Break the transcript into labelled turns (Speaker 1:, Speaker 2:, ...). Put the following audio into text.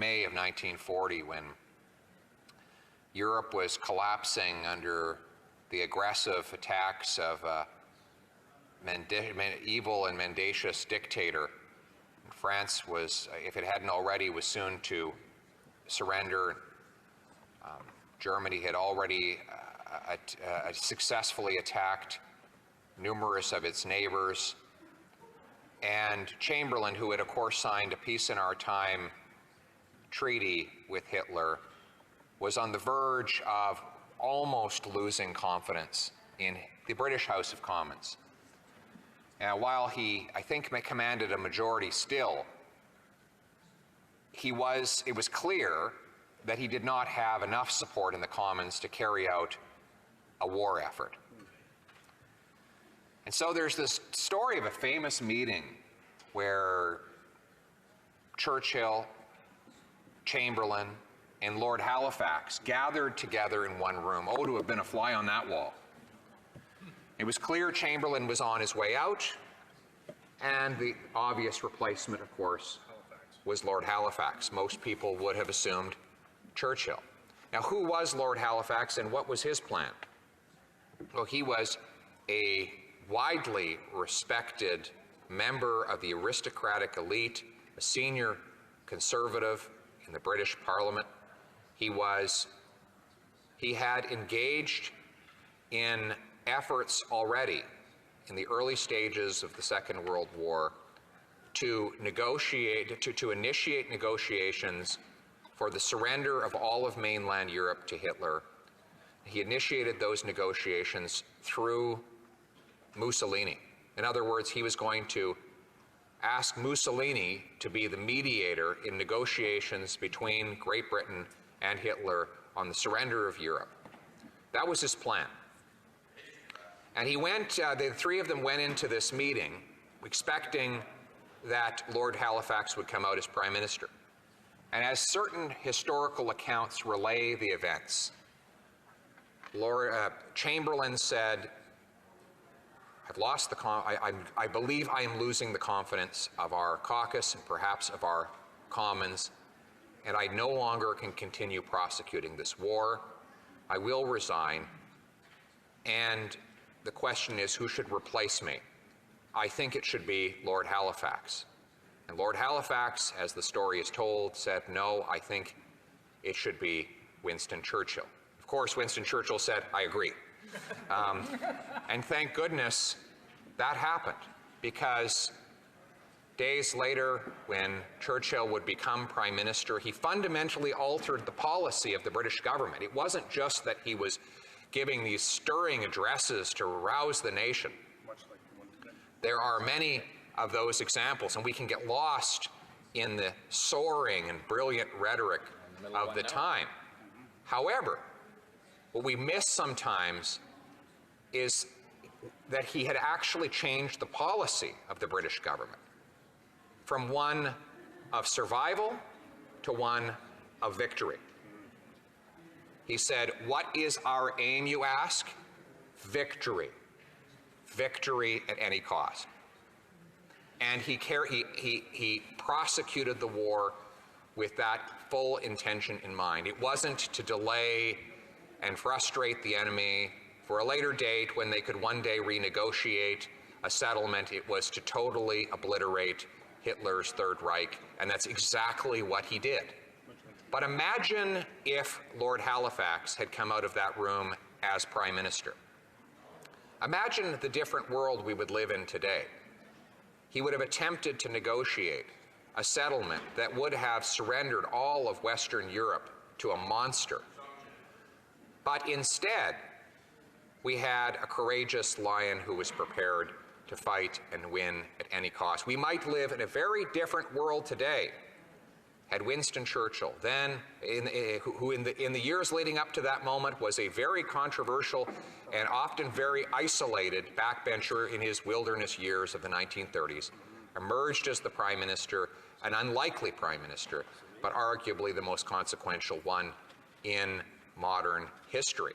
Speaker 1: May of 1940, when Europe was collapsing under the aggressive attacks of a evil and mendacious dictator. France was, if it hadn't already, was soon to surrender. Germany had already successfully attacked numerous of its neighbors. And Chamberlain, who had of course signed a peace in our time treaty with Hitler, was on the verge of almost losing confidence in the British House of Commons. While he, I think, commanded a majority still, it was clear that he did not have enough support in the Commons to carry out a war effort. And so there's this story of a famous meeting where Churchill, Chamberlain, and Lord Halifax gathered together in one room. Oh, to have been a fly on that wall. It was clear Chamberlain was on his way out, and the obvious replacement, of course, was Lord Halifax. Most people would have assumed Churchill. Now, who was Lord Halifax and what was his plan? Well, he was a widely respected member of the aristocratic elite, a senior conservative in the British Parliament. He had engaged in efforts already in the early stages of the Second World War to initiate negotiations for the surrender of all of mainland Europe to Hitler. He initiated those negotiations through Mussolini. In other words, he was going to ask Mussolini to be the mediator in negotiations between Great Britain and Hitler on the surrender of Europe. That was his plan. And the three of them went into this meeting expecting that Lord Halifax would come out as Prime Minister. And as certain historical accounts relay the events, Chamberlain said, I believe I am losing the confidence of our caucus and perhaps of our Commons, and I no longer can continue prosecuting this war. I will resign, and the question is, who should replace me? I think it should be Lord Halifax. And Lord Halifax, as the story is told, said, no, I think it should be Winston Churchill. Of course, Winston Churchill said, I agree. And thank goodness that happened, because days later, when Churchill would become Prime Minister, he fundamentally altered the policy of the British government. It wasn't just that he was giving these stirring addresses to rouse the nation. There are many of those examples, and we can get lost in the soaring and brilliant rhetoric of the time. However, what we miss sometimes is that he had actually changed the policy of the British government from one of survival to one of victory. He said, what is our aim, you ask? Victory. Victory at any cost. And he prosecuted the war with that full intention in mind. It wasn't to delay and frustrate the enemy for a later date when they could one day renegotiate a settlement. It was to totally obliterate Hitler's Third Reich, and that's exactly what he did. But imagine if Lord Halifax had come out of that room as Prime Minister. Imagine the different world we would live in today. He would have attempted to negotiate a settlement that would have surrendered all of Western Europe to a monster. But instead, we had a courageous lion who was prepared to fight and win at any cost. We might live in a very different world today had Winston Churchill, then who in the years leading up to that moment was a very controversial and often very isolated backbencher in his wilderness years of the 1930s, emerged as the Prime Minister, an unlikely Prime Minister, but arguably the most consequential one in modern history.